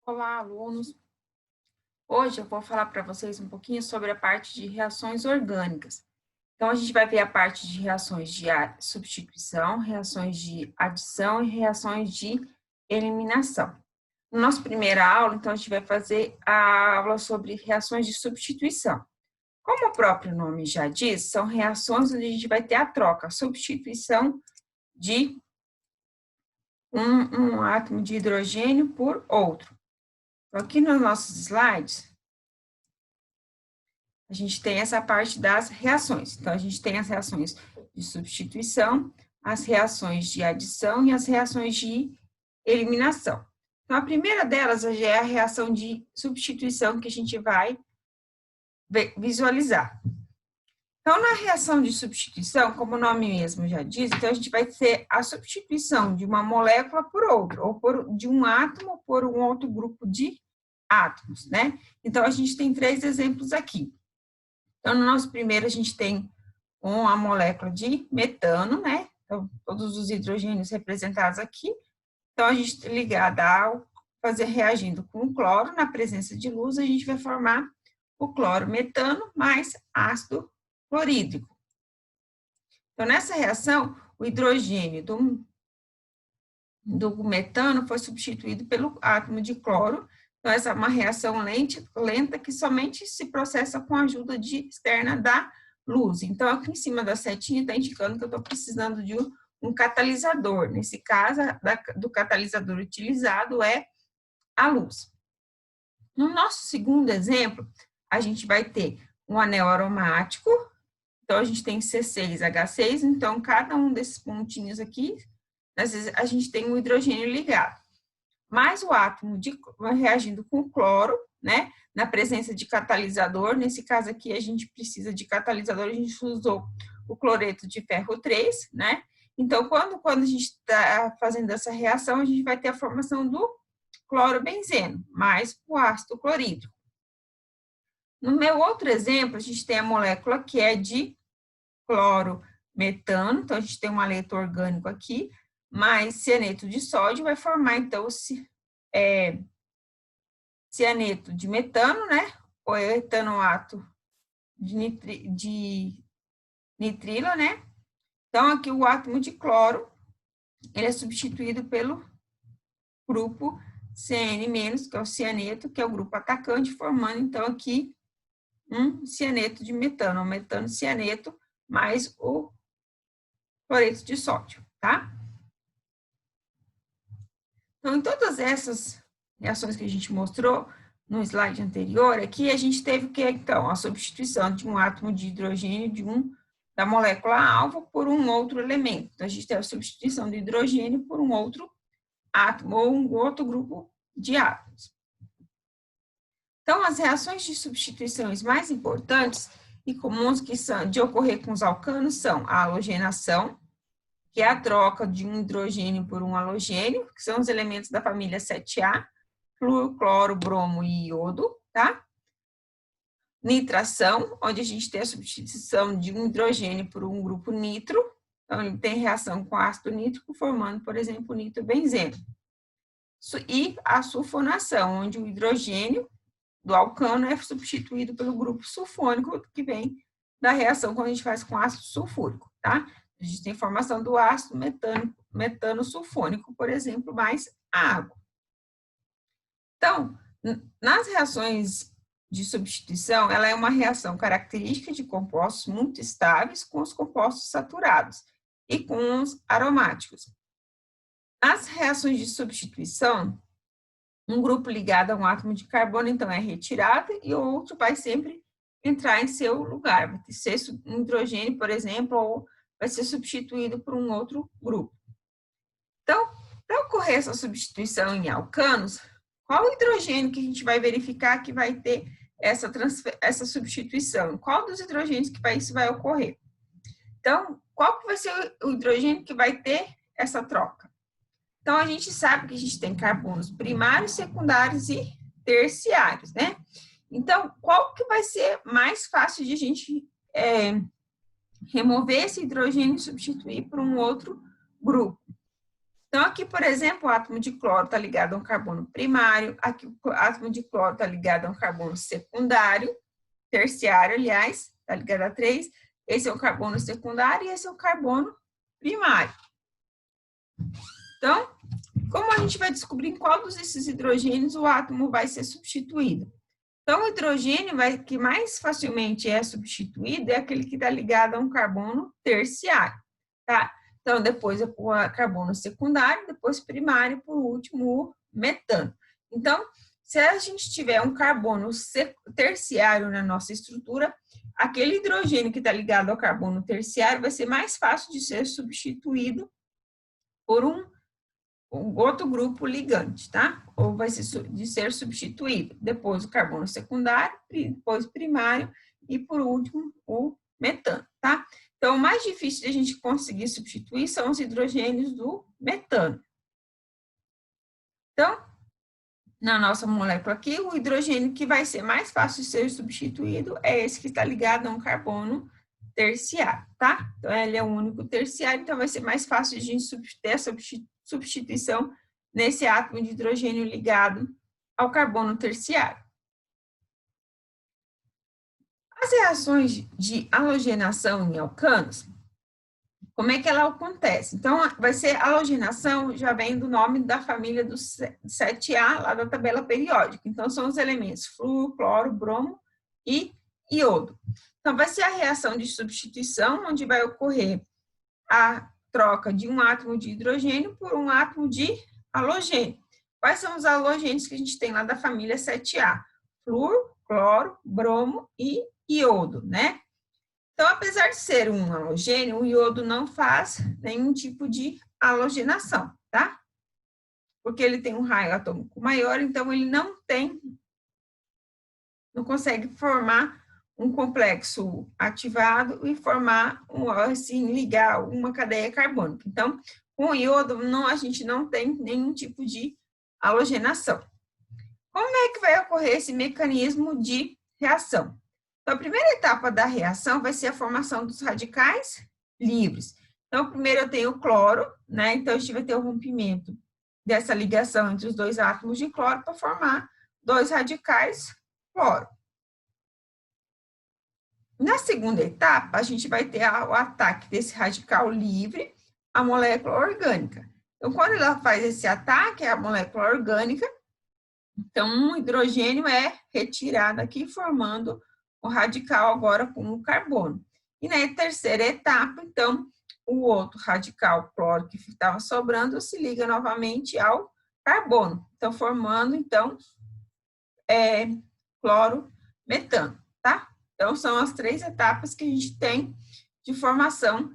Olá, alunos! Hoje eu vou falar para vocês um pouquinho sobre a parte de reações orgânicas. Então, a gente vai ver a parte de reações de substituição, reações de adição e reações de eliminação. Na nossa primeira aula, então, a gente vai fazer a aula sobre reações de substituição. Como o próprio nome já diz, são reações onde a gente vai ter a troca, a substituição de um átomo de hidrogênio por outro. Aqui nos nossos slides, a gente tem essa parte das reações. Então, a gente tem as reações de substituição, as reações de adição e as reações de eliminação. Então, a primeira delas já é a reação de substituição que a gente vai visualizar. Então, na reação de substituição, como o nome mesmo já diz, então a gente vai ter a substituição de uma molécula por outra, ou de um átomo por um outro grupo de átomos, né? Então, a gente tem 3 exemplos aqui. Então, no nosso primeiro, a gente tem a molécula de metano, né? Então, todos os hidrogênios representados aqui. Então, a gente ligada ao fazer reagindo com o cloro, na presença de luz, a gente vai formar o cloro-metano mais ácido clorídrico. Então, nessa reação, o hidrogênio do metano foi substituído pelo átomo de cloro. Então, essa é uma reação lenta que somente se processa com a ajuda externa da luz. Então, aqui em cima da setinha está indicando que eu estou precisando de um catalisador. Nesse caso, do catalisador utilizado é a luz. No nosso segundo exemplo, a gente vai ter um anel aromático. Então, a gente tem C6H6. Então, cada um desses pontinhos aqui, às vezes, a gente tem um hidrogênio ligado. Mais o átomo reagindo com o cloro, né? Na presença de catalisador. Nesse caso aqui, a gente precisa de catalisador, a gente usou o cloreto de ferro 3, né? Então, quando a gente está fazendo essa reação, a gente vai ter a formação do clorobenzeno, mais o ácido clorídrico. No meu outro exemplo, a gente tem a molécula que é de clorometano, então a gente tem um aleto orgânico aqui, mais cianeto de sódio, vai formar, então, cianeto de metano, né? Ou etanoato de nitrilo, né? Então, aqui o átomo de cloro, ele é substituído pelo grupo CN-, que é o cianeto, que é o grupo atacante, formando, então, aqui um cianeto de metano, o metano cianeto, mais o cloreto de sódio, tá? Então, em todas essas reações que a gente mostrou no slide anterior, aqui a gente teve que, então, a substituição de um átomo de hidrogênio da molécula alvo por um outro elemento. Então, a gente tem a substituição do hidrogênio por um outro átomo ou um outro grupo de átomos. Então, as reações de substituições mais importantes e comuns que são de ocorrer com os alcanos são a halogenação, que é a troca de um hidrogênio por um halogênio, que são os elementos da família 7A, flúor, cloro, bromo e iodo, tá? Nitração, onde a gente tem a substituição de um hidrogênio por um grupo nitro, então ele tem reação com ácido nítrico, formando, por exemplo, o nitrobenzeno. E a sulfonação, onde o hidrogênio do alcano é substituído pelo grupo sulfônico, que vem da reação quando a gente faz com ácido sulfúrico, tá? A gente tem formação do ácido metano sulfônico, por exemplo, mais água. Então, nas reações de substituição, ela é uma reação característica de compostos muito estáveis com os compostos saturados e com os aromáticos. Nas reações de substituição, um grupo ligado a um átomo de carbono, então, é retirado e o outro vai sempre entrar em seu lugar. Vai ser um hidrogênio, por exemplo, ou vai ser substituído por um outro grupo. Então, para ocorrer essa substituição em alcanos, qual o hidrogênio que a gente vai verificar que vai ter essa substituição? Qual dos hidrogênios que isso vai ocorrer? Então, qual que vai ser o hidrogênio que vai ter essa troca? Então, a gente sabe que a gente tem carbonos primários, secundários e terciários, né? Então, qual que vai ser mais fácil de a gente remover esse hidrogênio e substituir por um outro grupo? Então, aqui, por exemplo, o átomo de cloro está ligado a um carbono primário, aqui o átomo de cloro está ligado a um carbono secundário, terciário, aliás, está ligado a 3. Esse é o carbono secundário e esse é o carbono primário. Então, como a gente vai descobrir em qual desses hidrogênios o átomo vai ser substituído? Então, o hidrogênio que mais facilmente é substituído é aquele que está ligado a um carbono terciário, tá? Então, depois é o carbono secundário, depois primário, por último, o metano. Então, se a gente tiver um carbono terciário na nossa estrutura, aquele hidrogênio que está ligado ao carbono terciário vai ser mais fácil de ser substituído por um outro grupo ligante, tá? Ou vai ser de ser substituído. Depois o carbono secundário, depois primário e por último o metano, tá? Então, o mais difícil de a gente conseguir substituir são os hidrogênios do metano. Então, na nossa molécula aqui, o hidrogênio que vai ser mais fácil de ser substituído é esse que está ligado a um carbono terciário, tá? Então, ele é o único terciário, então vai ser mais fácil de a gente ter a substituição nesse átomo de hidrogênio ligado ao carbono terciário. As reações de halogenação em alcanos, como é que ela acontece? Então, vai ser halogenação, já vem do nome da família do 7A, lá da tabela periódica. Então, são os elementos flúor, cloro, bromo e iodo. Então, vai ser a reação de substituição, onde vai ocorrer a troca de um átomo de hidrogênio por um átomo de halogênio. Quais são os halogênios que a gente tem lá da família 7A? Flúor, cloro, bromo e iodo, né? Então, apesar de ser um halogênio, o iodo não faz nenhum tipo de halogenação, tá? Porque ele tem um raio atômico maior, então ele não consegue formar um complexo ativado e formar, assim, ligar uma cadeia carbônica. Então, com o iodo, a gente não tem nenhum tipo de halogenação. Como é que vai ocorrer esse mecanismo de reação? Então, a primeira etapa da reação vai ser a formação dos radicais livres. Então, primeiro eu tenho o cloro, né? Então, a gente vai ter o rompimento dessa ligação entre os dois átomos de cloro para formar dois radicais cloro. Na segunda etapa, a gente vai ter o ataque desse radical livre à molécula orgânica. Então, quando ela faz esse ataque à molécula orgânica, então um hidrogênio é retirado aqui, formando o radical agora com o carbono. E na terceira etapa, então, o outro radical cloro que estava sobrando se liga novamente ao carbono. Então, formando, então, cloro metano, tá? Então, são as 3 etapas que a gente tem de formação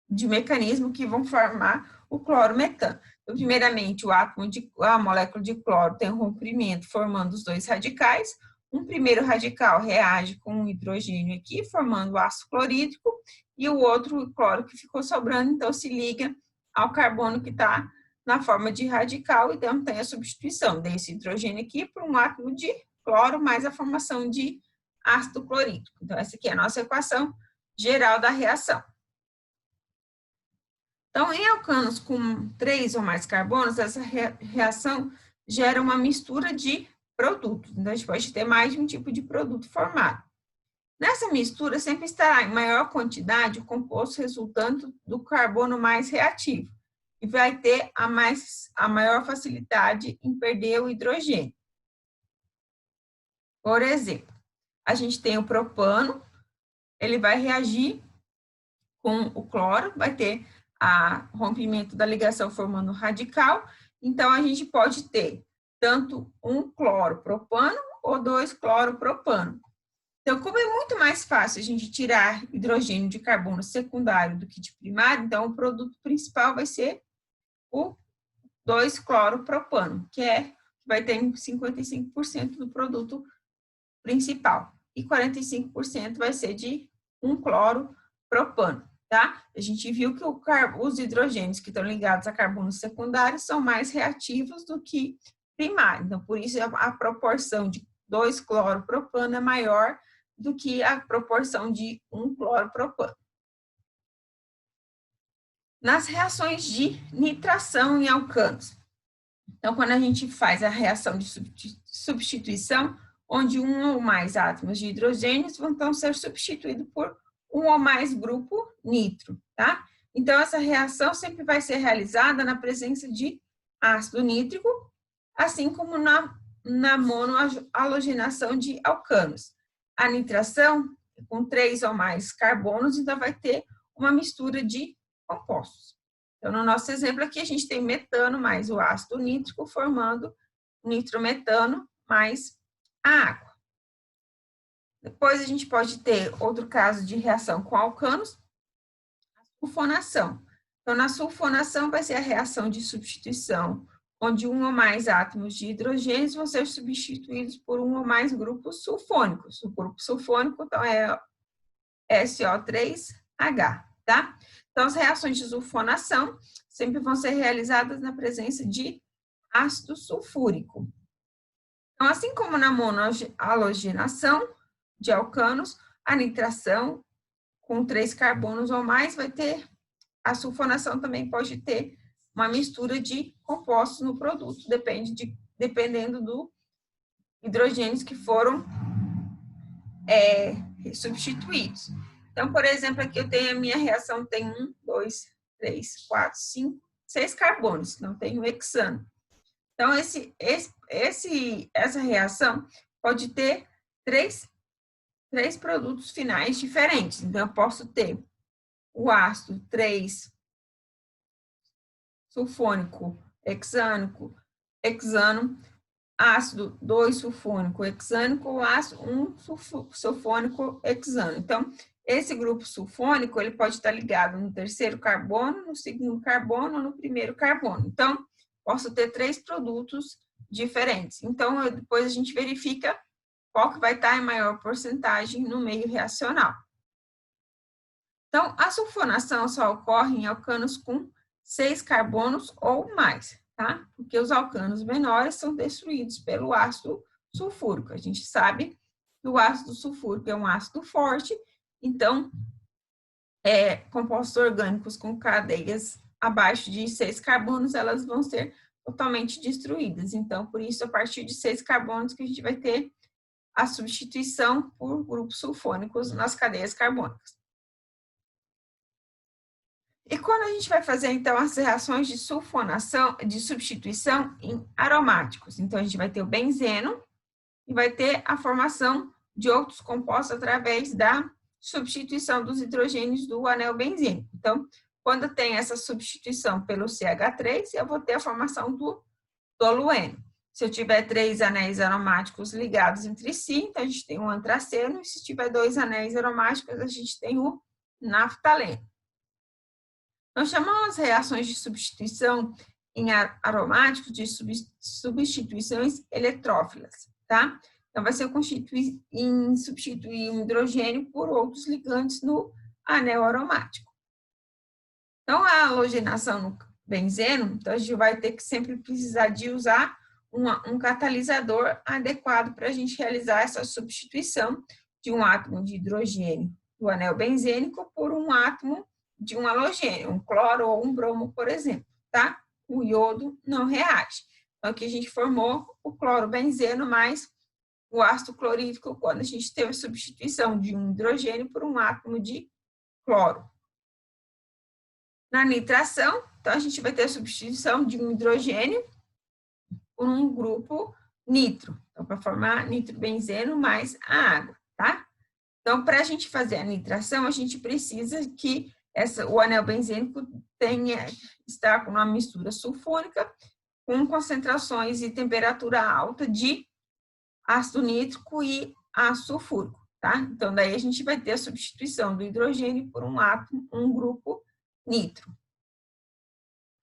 de mecanismo que vão formar o cloro metano. Então, primeiramente, a molécula de cloro tem um rompimento formando os dois radicais. Um primeiro radical reage com o hidrogênio aqui, formando o ácido clorídrico, e o outro cloro que ficou sobrando, então, se liga ao carbono que está na forma de radical, então tem a substituição desse hidrogênio aqui por um átomo de cloro, mais a formação de ácido clorídrico. Então, essa aqui é a nossa equação geral da reação. Então, em alcanos com 3 ou mais carbonos, essa reação gera uma mistura de produtos. Então, a gente pode ter mais de um tipo de produto formado. Nessa mistura, sempre estará em maior quantidade o composto resultante do carbono mais reativo, e vai ter a maior facilidade em perder o hidrogênio. Por exemplo, a gente tem o propano, ele vai reagir com o cloro, vai ter rompimento da ligação formando um radical, então a gente pode ter tanto um cloropropano ou 2 cloropropano. Então, como é muito mais fácil a gente tirar hidrogênio de carbono secundário do que de primário, então o produto principal vai ser o 2 cloropropano, que vai ter 55% do produto principal, e 45% vai ser de 1 cloropropano, tá? A gente viu que os hidrogênios que estão ligados a carbono secundário são mais reativos do que primário, então por isso a proporção de 2 cloropropano é maior do que a proporção de 1 cloropropano. nas reações de nitração em alcanos. Então, quando a gente faz a reação de substituição, onde um ou mais átomos de hidrogênio vão então ser substituídos por um ou mais grupo nitro, tá? Então, essa reação sempre vai ser realizada na presença de ácido nítrico, assim como na monohalogenação de alcanos. A nitração, com 3 ou mais carbonos, então vai ter uma mistura de compostos. Então, no nosso exemplo aqui, a gente tem metano mais o ácido nítrico, formando nitrometano mais a água. Depois, a gente pode ter outro caso de reação com alcanos, a sulfonação. Então, na sulfonação, vai ser a reação de substituição, onde um ou mais átomos de hidrogênio vão ser substituídos por um ou mais grupos sulfônicos. O grupo sulfônico, então, é SO3H, tá? Então, as reações de sulfonação sempre vão ser realizadas na presença de ácido sulfúrico. Então, assim como na monohalogenação de alcanos, a nitração com 3 carbonos ou mais vai ter, a sulfonação também pode ter uma mistura de compostos no produto, dependendo do hidrogênios que foram substituídos. Então, por exemplo, aqui eu tenho a minha reação, tem 1, 2, 3, 4, 5, 6 carbonos, não tem o hexano. Então, essa reação pode ter três produtos finais diferentes. Então, eu posso ter o ácido 3 sulfônico hexano, ácido 2 sulfônico hexânico, ácido 1 sulfônico hexano. Então, esse grupo sulfônico, ele pode estar ligado no terceiro carbono, no segundo carbono ou no primeiro carbono. Então, posso ter 3 produtos diferentes. Então, depois a gente verifica qual que vai estar em maior porcentagem no meio reacional. Então, a sulfonação só ocorre em alcanos com 6 carbonos ou mais, tá? Porque os alcanos menores são destruídos pelo ácido sulfúrico. A gente sabe que o ácido sulfúrico é um ácido forte, então, compostos orgânicos com cadeias abaixo de 6 carbonos, elas vão ser totalmente destruídas. Então, por isso, a partir de 6 carbonos que a gente vai ter a substituição por grupos sulfônicos nas cadeias carbônicas. E quando a gente vai fazer, então, as reações de sulfonação, de substituição em aromáticos? Então, a gente vai ter o benzeno e vai ter a formação de outros compostos através da substituição dos hidrogênios do anel benzênico. Então, quando tem essa substituição pelo CH3, eu vou ter a formação do tolueno. Se eu tiver 3 anéis aromáticos ligados entre si, então a gente tem o antraceno, e se tiver 2 anéis aromáticos, a gente tem o naftaleno. Nós chamamos as reações de substituição em aromáticos de substituições eletrófilas, tá? Então, vai ser substituir um hidrogênio por outros ligantes no anel aromático. Então, a halogenação no benzeno, então a gente vai ter que sempre precisar de usar um catalisador adequado para a gente realizar essa substituição de um átomo de hidrogênio do anel benzênico por um átomo de um halogênio, um cloro ou um bromo, por exemplo, tá? O iodo não reage. Então, aqui a gente formou o clorobenzeno mais o ácido clorídrico quando a gente teve a substituição de um hidrogênio por um átomo de cloro. Na nitração, então, a gente vai ter a substituição de um hidrogênio por um grupo nitro. Então, para formar nitrobenzeno mais a água, tá? Então, para a gente fazer a nitração, a gente precisa que o anel benzênico está com uma mistura sulfônica com concentrações e temperatura alta de ácido nítrico e ácido sulfúrico, tá? Então, daí a gente vai ter a substituição do hidrogênio por um grupo nitro.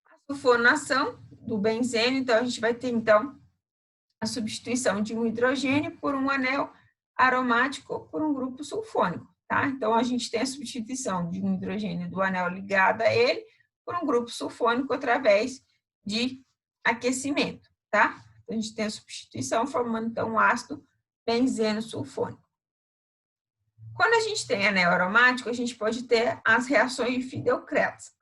A sulfonação do benzeno, então, a gente vai ter, então, a substituição de um hidrogênio por um anel aromático por um grupo sulfônico, tá? Então, a gente tem a substituição de um hidrogênio do anel ligado a ele por um grupo sulfônico através de aquecimento, tá? Então, a gente tem a substituição formando, então, um ácido benzeno sulfônico. Quando a gente tem anel aromático, a gente pode ter as reações de Fiedel-Crafts.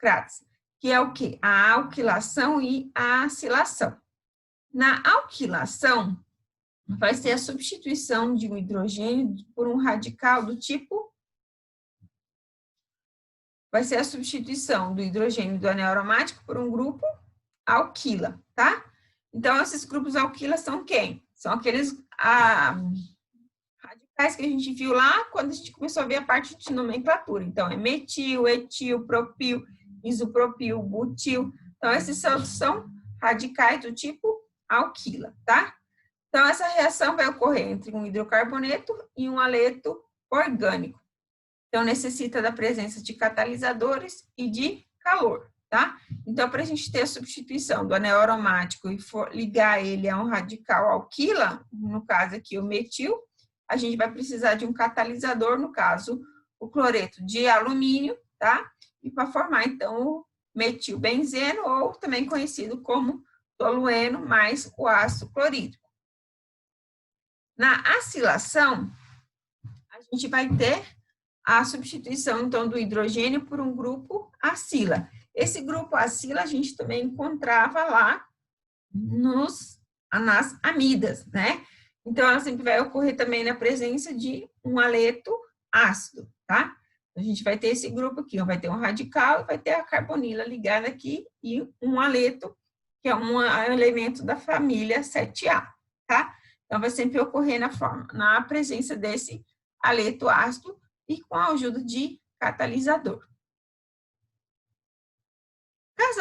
que é o quê? A alquilação e a acilação. Na alquilação, vai ser a substituição de um hidrogênio por um radical do tipo... Vai ser a substituição do hidrogênio do anel aromático por um grupo alquila, tá? Então, esses grupos alquila são quem? São aqueles radicais que a gente viu lá quando a gente começou a ver a parte de nomenclatura. Então, é metil, etil, propil, isopropil, butil. Então, esses são radicais do tipo alquila, tá? Então, essa reação vai ocorrer entre um hidrocarboneto e um haleto orgânico. Então, necessita da presença de catalisadores e de calor, tá? Então, para a gente ter a substituição do anel aromático e ligar ele a um radical alquila, no caso aqui o metil, a gente vai precisar de um catalisador, no caso, o cloreto de alumínio, tá? E para formar, então, o metilbenzeno, ou também conhecido como tolueno, mais o ácido clorídrico. Na acilação, a gente vai ter a substituição, então, do hidrogênio por um grupo acila. Esse grupo acila a gente também encontrava lá nas amidas, né? Então, ela sempre vai ocorrer também na presença de um haleto ácido, tá? A gente vai ter esse grupo aqui, vai ter um radical e vai ter a carbonila ligada aqui e um haleto, que é um elemento da família 7A, tá? Então, vai sempre ocorrer na presença desse haleto ácido e com a ajuda de catalisador. Caso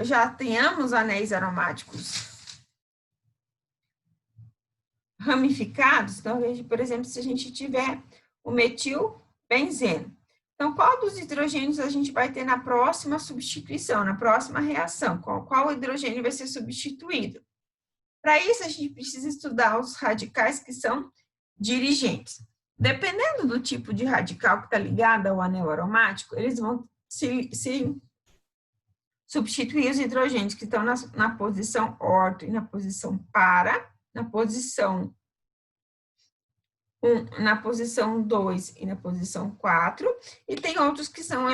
já tenhamos anéis aromáticos ramificados, então, por exemplo, se a gente tiver o metilbenzeno. Então, qual dos hidrogênios a gente vai ter na próxima substituição, na próxima reação? Qual hidrogênio vai ser substituído? Para isso, a gente precisa estudar os radicais que são dirigentes. Dependendo do tipo de radical que está ligado ao anel aromático, eles vão se substituir os hidrogênios que estão na posição orto e na posição para, na posição 1, na posição 2 e na posição 4, e tem outros que são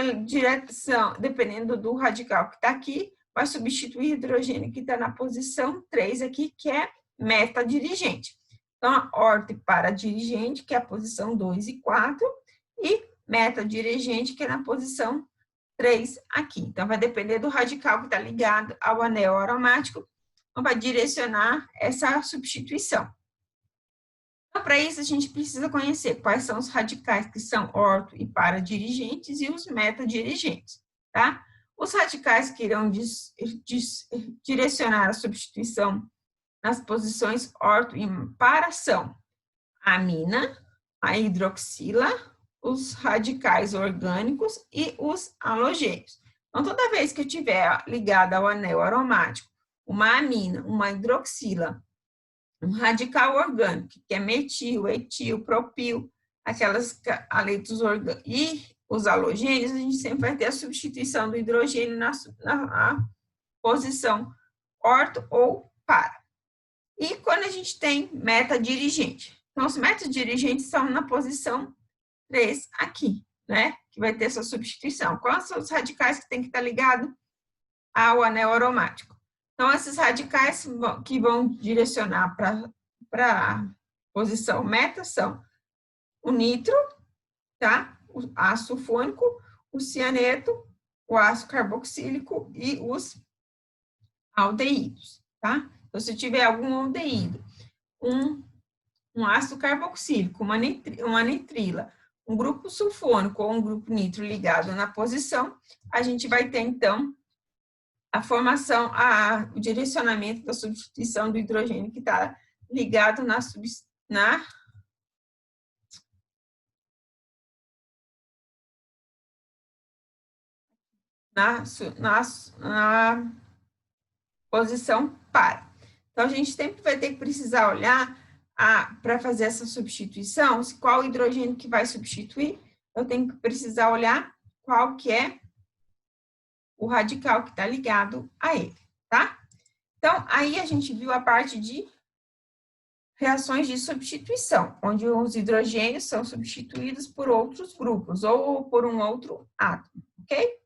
dependendo do radical que está aqui, vai substituir o hidrogênio que está na posição 3 aqui, que é metadirigente. Então, a orto e paradirigente, que é a posição 2 e 4, e metadirigente, que é na posição 3 aqui. Então, vai depender do radical que está ligado ao anel aromático, então vai direcionar essa substituição. Então, para isso, a gente precisa conhecer quais são os radicais que são orto e paradirigentes e os metadirigentes, tá? Os radicais que irão direcionar a substituição nas posições orto e para são a amina, a hidroxila, os radicais orgânicos e os halogênios. Então, toda vez que eu tiver ligada ao anel aromático uma amina, uma hidroxila, um radical orgânico, que é metil, etil, propil, aquelas haletos orgânicos e os halogênios, a gente sempre vai ter a substituição do hidrogênio na posição orto ou para. E quando a gente tem metadirigente? Então, os metadirigentes são na posição 3 aqui, né? Que vai ter essa substituição. Quais são os radicais que tem que estar ligado ao anel aromático? Então, esses radicais que vão direcionar para a posição meta são o nitro, tá? O ácido sulfônico, o cianeto, o ácido carboxílico e os aldeídos, tá? Então, se tiver algum aldeído, um ácido carboxílico, uma nitrila, um grupo sulfônico ou um grupo nitro ligado na posição, a gente vai ter, então, a formação, o direcionamento da substituição do hidrogênio que está ligado na posição para. Então, a gente sempre vai ter que precisar olhar para fazer essa substituição, qual hidrogênio que vai substituir, eu tenho que precisar olhar qual que é o radical que está ligado a ele, tá? Então, aí a gente viu a parte de reações de substituição, onde os hidrogênios são substituídos por outros grupos ou por um outro átomo, ok?